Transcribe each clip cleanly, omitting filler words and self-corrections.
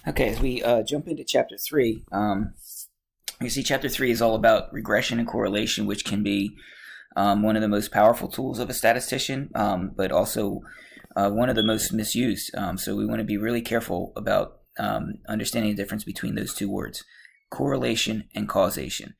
Okay, as we jump into chapter three, you see, chapter three is all about regression and correlation, which can be one of the most powerful tools of a statistician, but also one of the most misused. So we want to be really careful about understanding the difference between those two words, correlation and causation.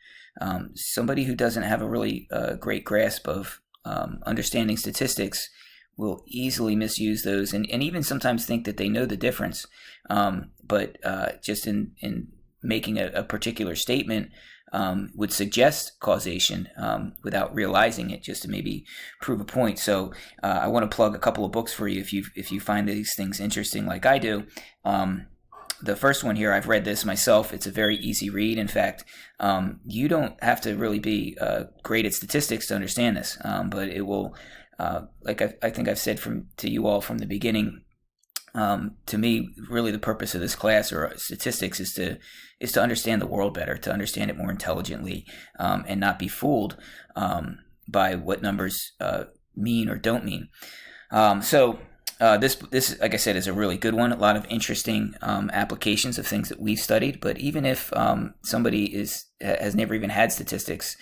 Somebody who doesn't have a really great grasp of understanding statistics will easily misuse those and even sometimes think that they know the difference. But just in making a particular statement would suggest causation without realizing it, just to maybe prove a point. So I want to plug a couple of books for you if you find these things interesting like I do. The first one here, I've read this myself. It's a very easy read. In fact, you don't have to really be great at statistics to understand this, but it will, like I think I've said to you all from the beginning, to me, really the purpose of this class or statistics is to understand the world better, to understand it more intelligently, and not be fooled by what numbers mean or don't mean. This, like I said, is a really good one. A lot of interesting applications of things that we've studied. But even if somebody has never even had statistics,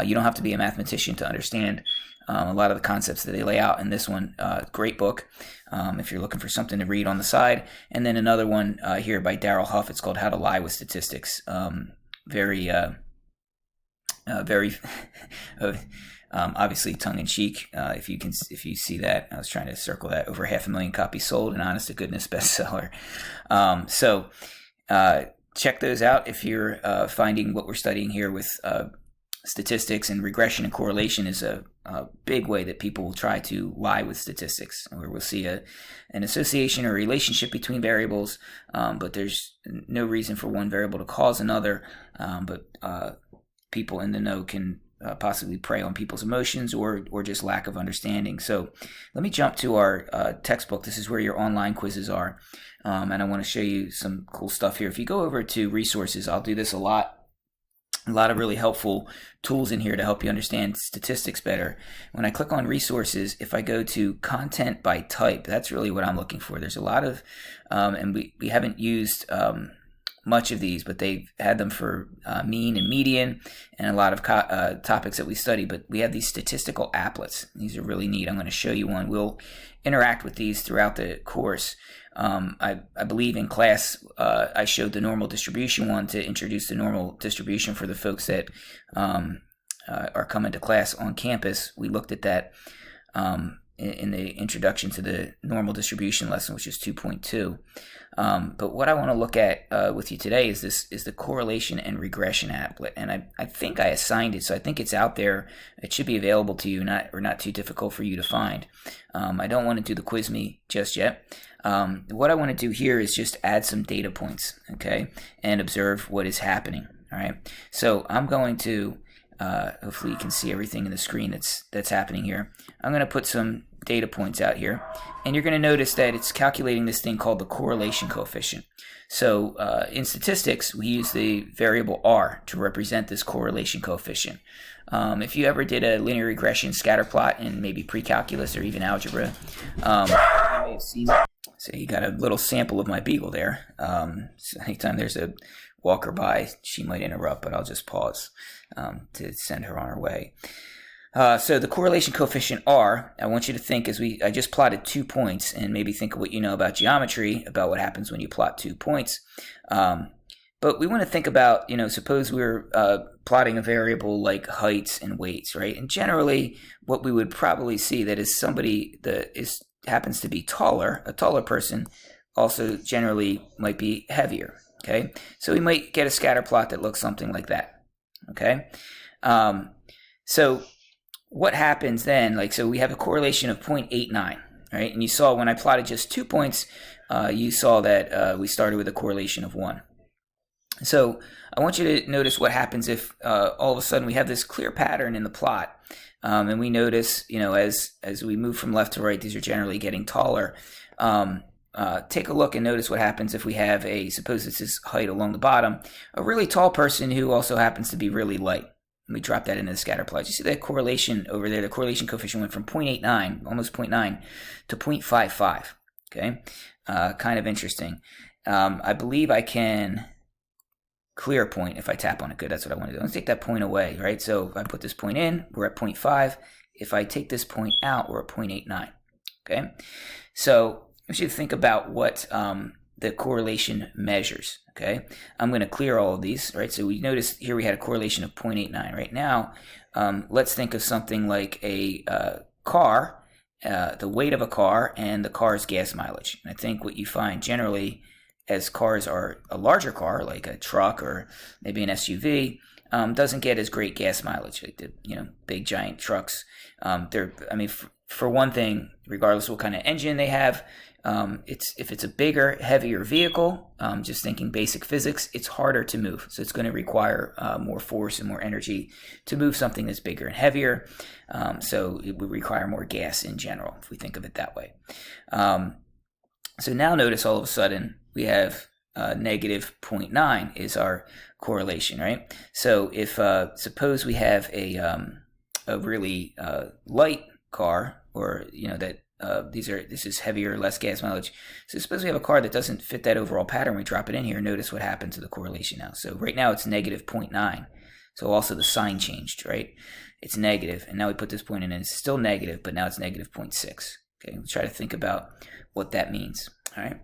you don't have to be a mathematician to understand a lot of the concepts that they lay out in this one. Great book if you're looking for something to read on the side. And then another one here by Darrell Huff. It's called How to Lie with Statistics. Very obviously tongue-in-cheek. If you see that, I was trying to circle that. Over 500,000 copies sold, an honest to goodness bestseller. Check those out if you're finding what we're studying here with statistics and regression and correlation is a big way that people will try to lie with statistics, where we'll see an association or relationship between variables, but there's no reason for one variable to cause another, but people in the know can possibly prey on people's emotions or just lack of understanding. So let me jump to our textbook. This is where your online quizzes are, and I want to show you some cool stuff here. If you go over to resources, I'll do this a lot of really helpful tools in here to help you understand statistics better. When I click on resources, if I go to content by type, that's really what I'm looking for. There's a lot of, and we haven't used much of these, but they've had them for mean and median and a lot of topics that we study. But we have these statistical applets. These are really neat. I'm going to show you one. We'll interact with these throughout the course. I believe in class I showed the normal distribution one to introduce the normal distribution for the folks that are coming to class on campus. We looked at that in the introduction to the normal distribution lesson, which is 2.2. But what I want to look at with you today is the correlation and regression applet, and I think I assigned it, so I think it's out there. It should be available to you, not too difficult for you to find. I don't want to do the quiz me just yet. What I want to do here is just add some data points, okay, and observe what is happening. All right. So I'm going to hopefully you can see everything in the screen that's happening here. I'm going to put some data points out here, and you're going to notice that it's calculating this thing called the correlation coefficient. So in statistics, we use the variable R to represent this correlation coefficient. If you ever did a linear regression scatter plot in maybe pre-calculus or even algebra, you may have seen it. So you got a little sample of my beagle there. So anytime there's a walker by, she might interrupt, but I'll just pause to send her on her way. So the correlation coefficient R, I want you to think I just plotted 2 points, and maybe think of what you know about geometry, about what happens when you plot 2 points. But we want to think about, suppose we're plotting a variable like heights and weights, right? And generally, what we would probably see that is somebody that happens to be taller, a taller person, also generally might be heavier, okay? So we might get a scatter plot that looks something like that, okay? So what happens then, so we have a correlation of 0.89, right? And you saw when I plotted just 2 points, you saw that we started with a correlation of 1. So I want you to notice what happens if all of a sudden we have this clear pattern in the plot, and we notice, as we move from left to right, these are generally getting taller. Take a look and notice what happens if we have suppose this is height along the bottom, a really tall person who also happens to be really light. And we drop that into the scatter plot. You see that correlation over there? The correlation coefficient went from 0.89, almost 0.9, to 0.55. Okay, kind of interesting. I believe I can clear a point if I tap on it. Good, that's what I want to do. Let's take that point away, right? So if I put this point in, we're at 0.5. If I take this point out, we're at 0.89. Okay, so I want you to think about what the correlation measures. Okay, I'm going to clear all of these, right? So we noticed here we had a correlation of 0.89. Right now, let's think of something like a car, the weight of a car, and the car's gas mileage. And I think what you find generally as cars are a larger car, like a truck or maybe an SUV, doesn't get as great gas mileage. Like the big giant trucks, for one thing, regardless of what kind of engine they have, if it's a bigger, heavier vehicle, just thinking basic physics, it's harder to move. So it's going to require more force and more energy to move something that's bigger and heavier. So it would require more gas in general, if we think of it that way. So now notice all of a sudden we have negative 0.9 is our correlation, right? So if suppose we have a really light car, or that this is heavier, less gas mileage. So suppose we have a car that doesn't fit that overall pattern. We drop it in here. Notice what happened to the correlation now. So right now it's negative 0.9. So also the sign changed, right? It's negative, and now we put this point in, and it's still negative, but now it's negative 0.6. Okay, we'll try to think about what that means. All right.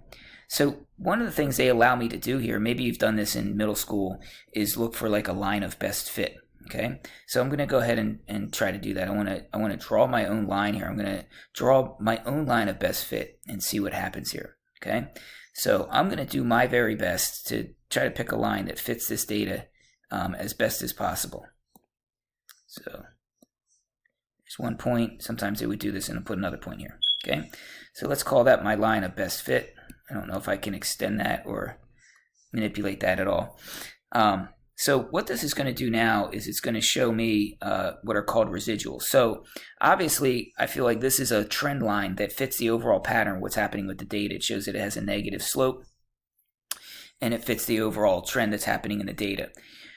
So one of the things they allow me to do here, maybe you've done this in middle school, is look for like a line of best fit. Okay, so I'm going to go ahead and try to do that. I want to draw my own line here. I'm going to draw my own line of best fit and see what happens here. Okay, so I'm going to do my very best to try to pick a line that fits this data as best as possible. So there's one point. Sometimes they would do this and I'll put another point here. Okay, so let's call that my line of best fit. I don't know if I can extend that or manipulate that at all. So what this is going to do now is it's going to show me what are called residuals. So obviously, I feel like this is a trend line that fits the overall pattern, what's happening with the data. It shows that it has a negative slope, and it fits the overall trend that's happening in the data.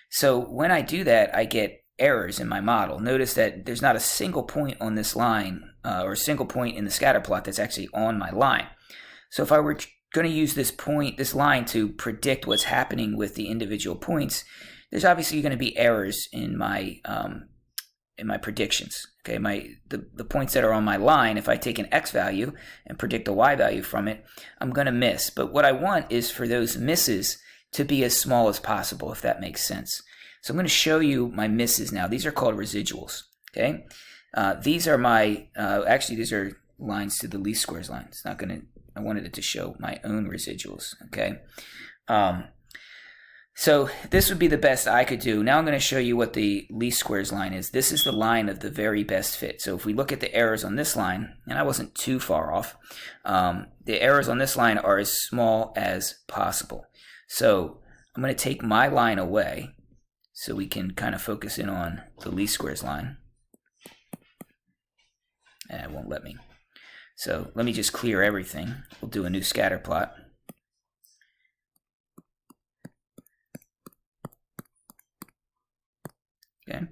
So when I do that, I get errors in my model. Notice that there's not a single point on this line or a single point in the scatter plot that's actually on my line. So if I were going to use this line to predict what's happening with the individual points, there's obviously going to be errors in my predictions. Okay, the points that are on my line, if I take an x value and predict a y value from it, I'm going to miss. But what I want is for those misses to be as small as possible, if that makes sense. So I'm going to show you my misses now. These are called residuals. Okay, these are my actually these are lines to the least squares line. It's not going to. I wanted it to show my own residuals. Okay. So this would be the best I could do. Now I'm going to show you what the least squares line is. This is the line of the very best fit. So if we look at the errors on this line, and I wasn't too far off, the errors on this line are as small as possible. So I'm going to take my line away so we can kind of focus in on the least squares line. And it won't let me. So let me just clear everything. We'll do a new scatter plot. Okay,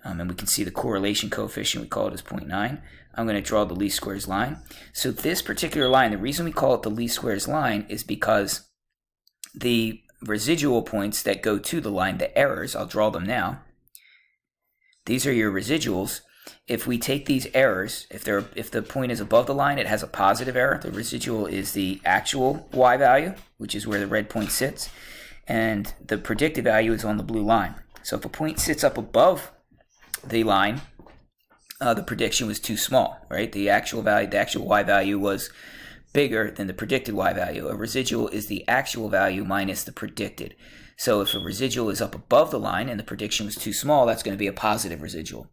and we can see the correlation coefficient, we call it as 0.9. I'm going to draw the least squares line. So this particular line, the reason we call it the least squares line is because the residual points that go to the line, the errors, I'll draw them now. These are your residuals. If we take these errors, if the point is above the line, it has a positive error. The residual is the actual y value, which is where the red point sits, and the predicted value is on the blue line. So if a point sits up above the line, the prediction was too small, right? The actual y value was bigger than the predicted y value. A residual is the actual value minus the predicted. So if a residual is up above the line and the prediction was too small, that's going to be a positive residual.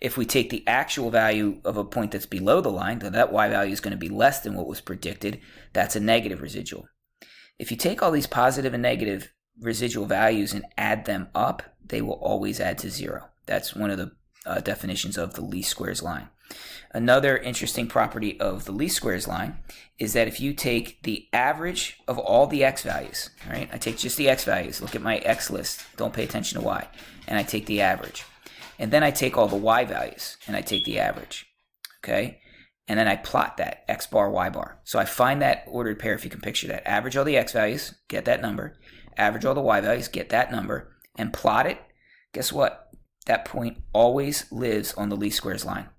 If we take the actual value of a point that's below the line, then that y value is going to be less than what was predicted. That's a negative residual. If you take all these positive and negative residual values and add them up, they will always add to 0. That's one of the definitions of the least squares line. Another interesting property of the least squares line is that if you take the average of all the x values, right? I take just the x values, look at my x list, don't pay attention to y, and I take the average. And then I take all the y values and I take the average, okay? and then I plot that x bar, y bar. So I find that ordered pair, if you can picture that. Average all the x values, get that number. Average all the y values, get that number, and plot it. Guess what? That point always lives on the least squares line.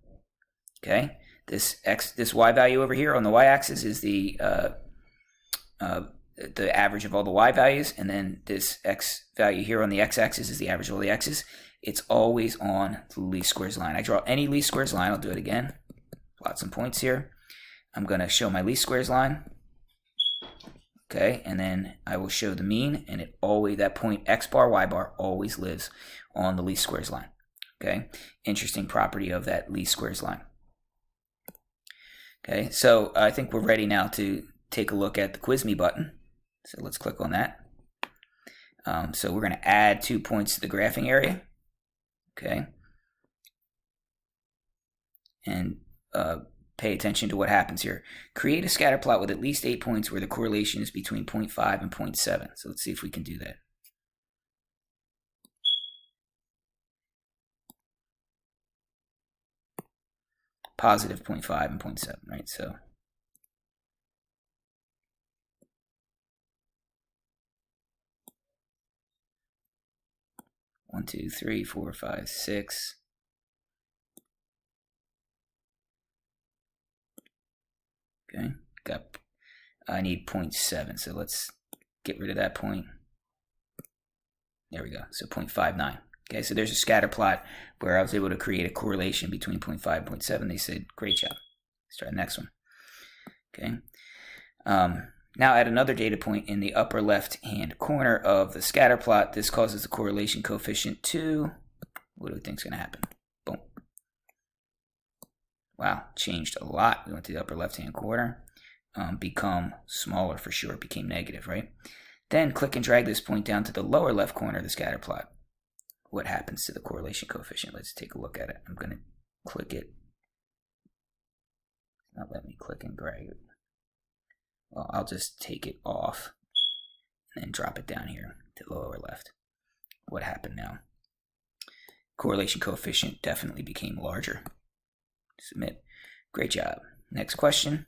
Okay? This y value over here on the y-axis is the average of all the y values, and then this x value here on the x-axis is the average of all the x's. It's always on the least squares line. I draw any least squares line. I'll do it again. Plot some points here. I'm going to show my least squares line. Okay, and then I will show the mean, and that point x bar, y bar always lives on the least squares line. Okay, interesting property of that least squares line. Okay, so I think we're ready now to take a look at the Quiz Me button. So let's click on that. So we're going to add 2 points to the graphing area. Okay, and pay attention to what happens here. Create a scatter plot with at least 8 points where the correlation is between 0.5 and 0.7. So let's see if we can do that. Positive 0.5 and 0.7, right? So one, two, three, 4, 5, 6. Okay, I need 0.7, so let's get rid of that point. There we go, so 0.59. Okay, so there's a scatter plot where I was able to create a correlation between 0.5 and 0.7. They said, great job. Let's try the next one. Okay, now add another data point in the upper left-hand corner of the scatter plot. This causes the correlation coefficient to, what do we think is going to happen? Boom. Wow, changed a lot. We went to the upper left-hand corner. Become smaller for sure. It became negative, right? Then click and drag this point down to the lower left corner of the scatter plot. What happens to the correlation coefficient? Let's take a look at it. I'm going to click it. Not let me click and drag it. Well, I'll just take it off and then drop it down here to the lower left. What happened now? Correlation coefficient definitely became larger. Submit. Great job. Next question.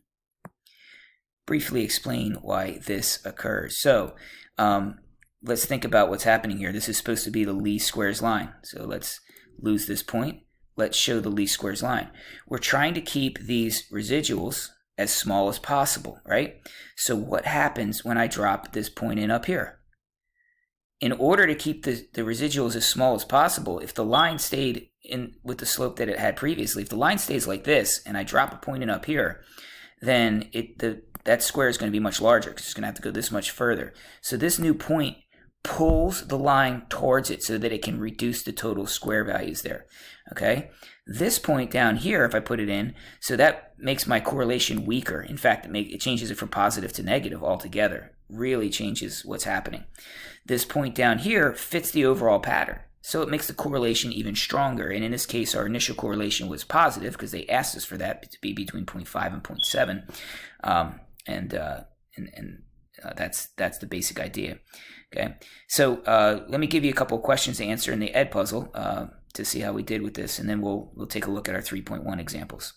Briefly explain why this occurs. So let's think about what's happening here. This is supposed to be the least squares line. So let's lose this point. Let's show the least squares line. We're trying to keep these residuals as small as possible, right? So what happens when I drop this point in up here? In order to keep the residuals as small as possible, if the line stayed in with the slope that it had previously, if the line stays like this and I drop a point in up here, then that square is going to be much larger because it's going to have to go this much further. So this new point pulls the line towards it so that it can reduce the total square values there. Okay, this point down here, if I put it in, so that makes my correlation weaker. In fact, it changes it from positive to negative altogether. Really changes what's happening. This point down here fits the overall pattern. So it makes the correlation even stronger. And in this case, our initial correlation was positive because they asked us for that to be between 0.5 and 0.7. That's the basic idea. Okay, so let me give you a couple of questions to answer in the Ed puzzle to see how we did with this, and then we'll take a look at our 3.1 examples.